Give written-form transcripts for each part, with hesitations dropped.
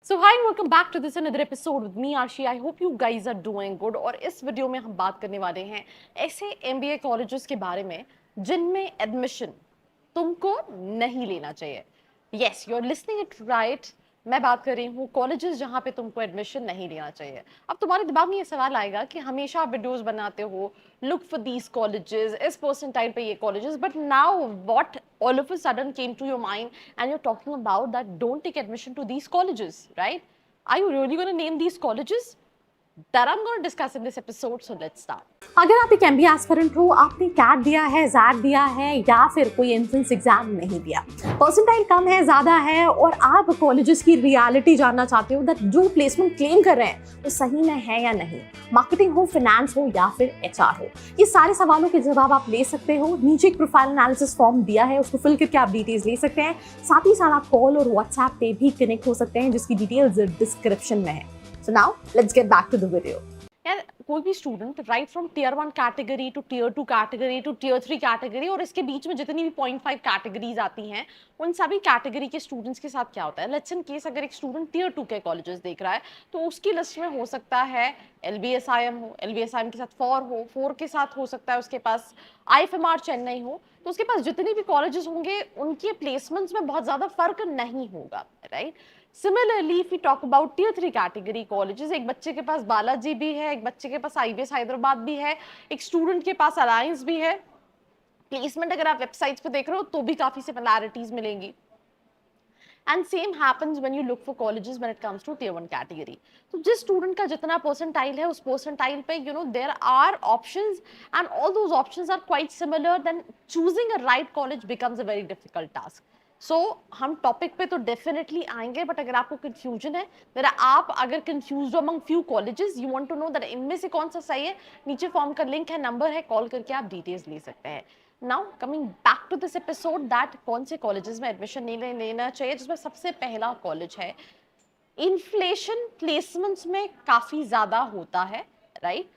So hi and welcome back to this another episode with me Arshi. I hope you guys are doing good. और इस video में हम बात करने वाले हैं ऐसे MBA कॉलेजेस के बारे में जिनमें एडमिशन तुमको नहीं लेना चाहिए. Yes, you're listening it right. मैं बात कर रही हूँ कॉलेजेस जहाँ पे तुमको एडमिशन नहीं लेना चाहिए. अब तुम्हारे दिमाग में ये सवाल आएगा कि हमेशा आप वीडियोस बनाते हो, look for these colleges, इस परसेंटाइल पे ये colleges, but now what all of a sudden came to your mind and you're talking about that don't take admission to these colleges, right? Are you really going to name these colleges? That I'm going to discuss in this episode, so let's start. अगर आप एक MBA aspirant हो, आपने cat दिया है, jet दिया है या फिर कोई एंट्रेंस एग्जाम नहीं दिया, परसेंटाइल कम है, ज़्यादा है और आप कॉलेजेस की रियलिटी जानना चाहते हो दैट जो प्लेसमेंट क्लेम कर रहे हैं वो सही में है या नहीं, मार्केटिंग हो, फाइनेंस हो या फिर HR हो, ये सारे सवालों के जवाब आप ले सकते हो. नीचे एक प्रोफाइल एनालिसिस फॉर्म दिया है, उसको फिल करके आप डिटेल्स ले सकते हैं. साथ ही साथ आप कॉल और व्हाट्सएप पे भी कनेक्ट हो सकते हैं जिसकी डिटेल्स डिस्क्रिप्शन में है. So now let's get back to the video. यार कोई भी student right from tier 1 category to tier 2 category to tier 3 category और इसके बीच में जितनी भी 0.5 कैटेगरीज आती हैं उन सभी कैटेगरी के स्टूडेंट्स के साथ क्या होता है. लेट्स इन केस अगर एक स्टूडेंट टियर 2 के कॉलेजेस देख रहा है तो उसकी लिस्ट में हो सकता है LBSIM हो, LBSIM के साथ 4 हो, 4 के साथ हो सकता है उसके पास IFMR चेन्नई हो. तो उसके पास जितने भी कॉलेजेस होंगे उनके प्लेसमेंट्स में बहुत ज़्यादा फर्क नहीं होगा, right. Similarly, if we talk about tier 3 category colleges, एक बच्चे के पास बालाजी भी है, एक बच्चे के पास IBS हैदराबाद भी है, एक स्टूडेंट के पास अलायंस भी है. प्लेसमेंट अगर आप वेबसाइट्स पे देख रहे हो तो भी काफी सिमिलैरिटीज मिलेंगी. And same happens when you look for colleges when it comes to tier 1 category. तो जिस स्टूडेंट का जितना परसेंटाइल है उस परसेंटाइल पे there are options and all those options are quite similar. Then choosing a right college becomes a very difficult task. हम topic पे तो डेफिनेटली आएंगे, बट अगर आपको कंफ्यूजन है, मेरा आप अगर कंफ्यूज हो among few colleges, you want to know that इनमें से कौन सा सही है, नीचे फॉर्म का लिंक है, नंबर है, कॉल करके आप डिटेल्स ले सकते हैं. Now coming back to this episode that कौन से कॉलेजेस में एडमिशन नहीं लेना चाहिए, जिसमें सबसे पहला कॉलेज है इन्फ्लेशन प्लेसमेंट्स में काफी ज्यादा होता है, राइट.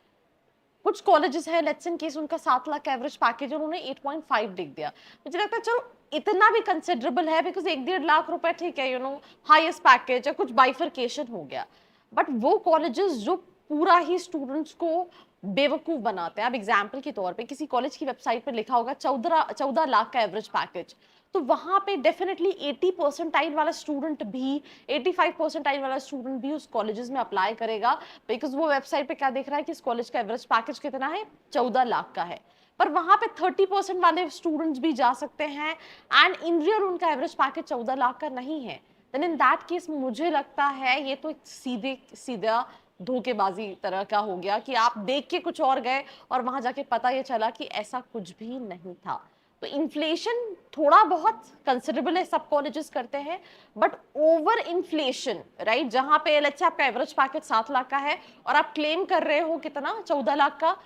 कुछ कॉलेजेस है लेट्स इन केस उनका 7 लाख का एवरेज पैकेज उन्होंने 8.5 लिख दिया. मुझे लगता है चलो इतना भी कंसिडरेबल है बिकॉज 1-1.5 लाख रुपए ठीक है, हाईएस्ट पैकेज या कुछ बाइफरकेशन हो गया. बट वो कॉलेजेस जो पूरा ही स्टूडेंट्स को बेवकूफ बनाते हैं. अब एग्जाम्पल के तौर पे किसी कॉलेज की वेबसाइट पर लिखा होगा 14 लाख का एवरेज पैकेज, तो वहां पे डेफिनेटली 80 परसेंटाइल वाला स्टूडेंट भी 85 परसेंटाइल वाला स्टूडेंट भी उस कॉलेजेस में अप्लाई करेगा बिकॉज वो वेबसाइट पे क्या देख रहा है कि इस कॉलेज का एवरेज पैकेज कितना है, 14 लाख का है. पर वहां पे 30% वाले स्टूडेंट्स भी जा सकते हैं एंड इन रियल उनका एवरेज पैकेज 14 लाख का नहीं है. देन इन दैट केस मुझे लगता है ये तो एक सीधा धोखेबाजी तरह का हो गया कि आप देख के कुछ और गए और वहां जाके पता ये चला कि ऐसा कुछ भी नहीं था. तो इन्फ्लेशन थोड़ा बहुत कंसिडरेबल है, सब कॉलेजेस करते हैं, बट ओवर इन्फ्लेशन, राइट, जहां पे लेट्स से आपका एवरेज पैकेज 7 लाख का है और आप क्लेम कर रहे हो कितना, 14 लाख का,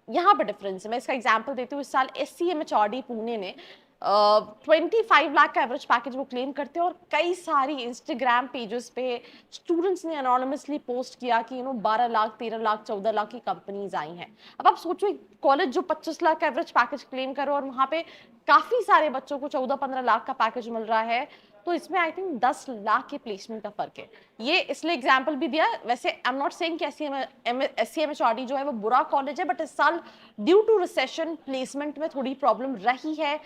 यहाँ पे डिफरेंस है. मैं इसका एग्जांपल देती हूँ. इस साल SCMHRD पुणे ने 25 लाख का एवरेज पैकेज वो क्लेम करते हैं और कई सारी इंस्टाग्राम पेजेस पे स्टूडेंट्स ने अनोनिमसली पोस्ट किया कि 12 लाख, 13 लाख, 14 लाख की कंपनीज आई हैं. अब आप सोचो कॉलेज जो 25 लाख का एवरेज पैकेज क्लेम करो और वहां पे काफी सारे बच्चों को 14-15 लाख का पैकेज मिल रहा है, तो इसमें आई थिंक 10 लाख के प्लेसमेंट का फर्क है. ये इसलिए एग्जांपल भी दिया. वैसे आई एम नॉट सेइंग कि SCMHRD जो है वो बुरा कॉलेज है, बट इस साल ड्यू टू रिसेशन प्लेसमेंट में थोड़ी प्रॉब्लम रही है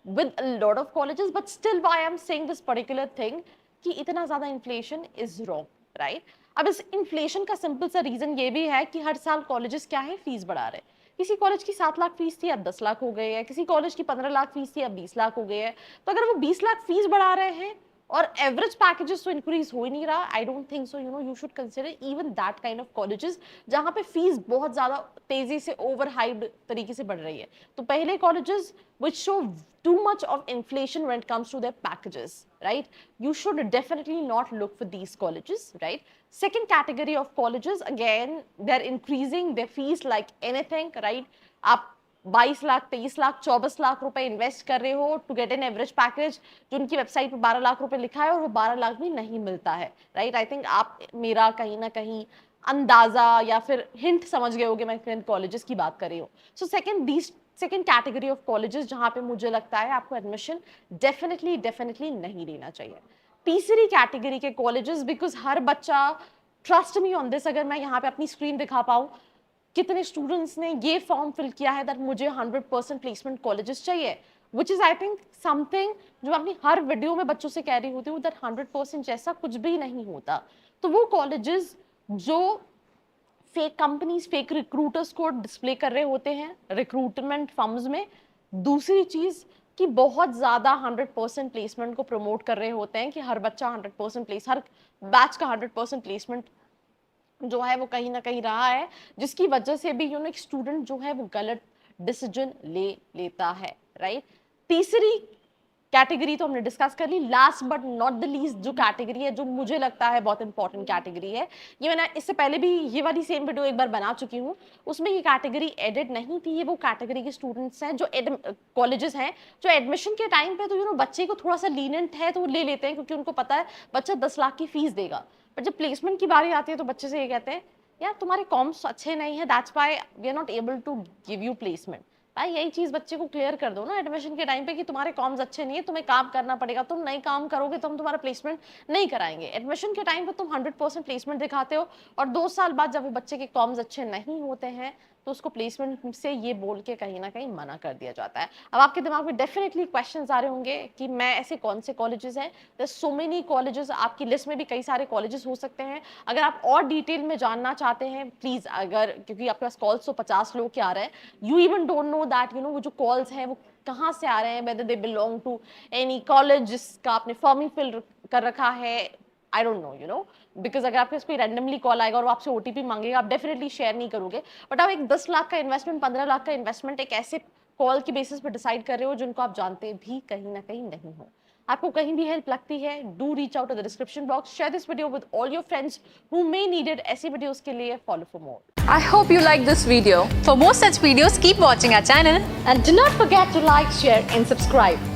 with a lot of colleges, but still why I'm saying this particular thing कि इतना ज्यादा inflation is wrong, right? अब इस inflation का सिंपल सा रीजन ये भी है कि हर साल कॉलेजेस क्या है, फीस बढ़ा रहे. किसी कॉलेज की 7 लाख फीस थी अब 10 लाख हो गई है, किसी कॉलेज की 15 लाख फीस थी अब 20 लाख हो गई है. तो अगर वो 20 लाख फीस बढ़ा रहे हैं और एवरेज पैकेजेस तो इंक्रीज हो ही नहीं रहा, I don't think so you should consider even that kind of colleges जहां पे फीस बहुत ज्यादा तेजी से ओवर हाइप्ड तरीके से बढ़ रही है. तो पहले colleges which show too much of inflation when it comes to their packages, right? You should definitely not look for these colleges, right? Second category of colleges, again, they're increasing their fees like anything, right? आप 22 लाख, 23 लाख, 24 लाख रुपए invest कर रहे हो to get an average package जो उनकी website पर 12 लाख रुपए लिखा है और वो 12 लाख भी नहीं मिलता है, राइट. आई थिंक आप मेरा कहीं ना कहीं अंदाजा या फिर हिंट समझ गए होगे मैं किन कॉलेजेस की बात कर रही हूँ. So second category of colleges जहाँ पे मुझे लगता है आपको एडमिशन डेफिनेटली नहीं लेना चाहिए. तीसरी कैटेगरी के कॉलेजेस, बिकॉज हर बच्चा, ट्रस्ट मी ऑन दिस, अगर मैं यहाँ पे अपनी स्क्रीन दिखा पाऊँ कितने स्टूडेंट्स ने ये फॉर्म फिल किया है दैट मुझे 100% प्लेसमेंट कॉलेजेस चाहिए, which is I think something जो मैं अपनी हर वीडियो में बच्चों से कह रही होती हूँ दैट 100% जैसा कुछ भी नहीं होता। तो वो कॉलेजेस जो फेक कंपनीज, फेक रिक्रूटर्स को डिस्प्ले कर रहे होते हैं रिक्रूटमेंट फर्म्स में। दूसरी चीज कि बहुत ज्यादा 100% प्लेसमेंट को प्रमोट कर रहे होते हैं कि हर बच्चा 100% प्लेस, हर बैच का 100% प्लेसमेंट जो है वो कहीं ना कहीं रहा है, जिसकी वजह से भी एक स्टूडेंट जो है वो गलत डिसीजन ले लेता है, राइट। तीसरी कैटेगरी तो हमने डिस्कस कर ली। Last but not the least जो कैटेगरी है, जो मुझे लगता है बहुत इंपॉर्टेंट कैटेगरी है, ये मैंने इससे पहले भी ये वाली सेम वीडियो एक बार बना चुकी हूँ, उसमें ये कैटेगरी एडिट नहीं थी। ये वो कैटेगरी के स्टूडेंट्स हैं जो कॉलेजेस हैं जो एडमिशन के टाइम पे तो बच्चे को थोड़ा सा लीनेंट है तो वो ले लेते हैं, क्योंकि उनको पता है बच्चा 10 लाख की फीस देगा। बट जब प्लेसमेंट की बारी आती है तो बच्चे से ये कहते हैं यार तुम्हारे कॉम्स अच्छे नहीं है, that's why we are not able to give you placement. भाई यही चीज बच्चे को क्लियर कर दो ना एडमिशन के टाइम पे कि तुम्हारे कॉम्स अच्छे नहीं है, तुम्हें काम करना पड़ेगा, तुम नहीं काम करोगे तो हम तुम्हारा प्लेसमेंट नहीं कराएंगे। एडमिशन के टाइम पे तुम 100% प्लेसमेंट दिखाते हो और 2 साल बाद जब वो बच्चे के कॉम्स अच्छे नहीं होते हैं तो उसको प्लेसमेंट से ये बोल के कहीं ना कहीं मना कर दिया जाता है। अब आपके दिमाग में डेफिनेटली क्वेश्चंस आ रहे होंगे कि मैं ऐसे कौन से कॉलेजेस हैं, देयर सो मेनी कॉलेजेस, आपकी लिस्ट में भी कई सारे कॉलेजेस हो सकते हैं। अगर आप और डिटेल में जानना चाहते हैं प्लीज, अगर क्योंकि आपके पास कॉल्स तो 50 लोग के आ रहे हैं, you even don't know that वो जो कॉल्स हैं वो कहाँ से आ रहे हैं, whether they belong to any college जिसका आपने फॉर्म ही फिल कर रखा है, आई डोंट नो बिकॉज अगर आपके पास कोई रैंडमली कॉल आएगा और वो आपसे ओटीपी मांगेगा, आप डेफिनेटली शेयर नहीं करोगे। बट आप एक 10 लाख का इन्वेस्टमेंट, 15 लाख का इन्वेस्टमेंट एक ऐसे कॉल की बेसिस पे डिसाइड कर रहे हो जिनको आप जानते भी कहीं ना कहीं नहीं हो। आपको कहीं भी हेल्प लगती है, do reach out to the description box, share this video with all your friends who may need it. ऐसी वीडियोस के लिए follow for more. I hope you like this video. For more such videos, keep watching our channel. And do not forget to like, share and subscribe.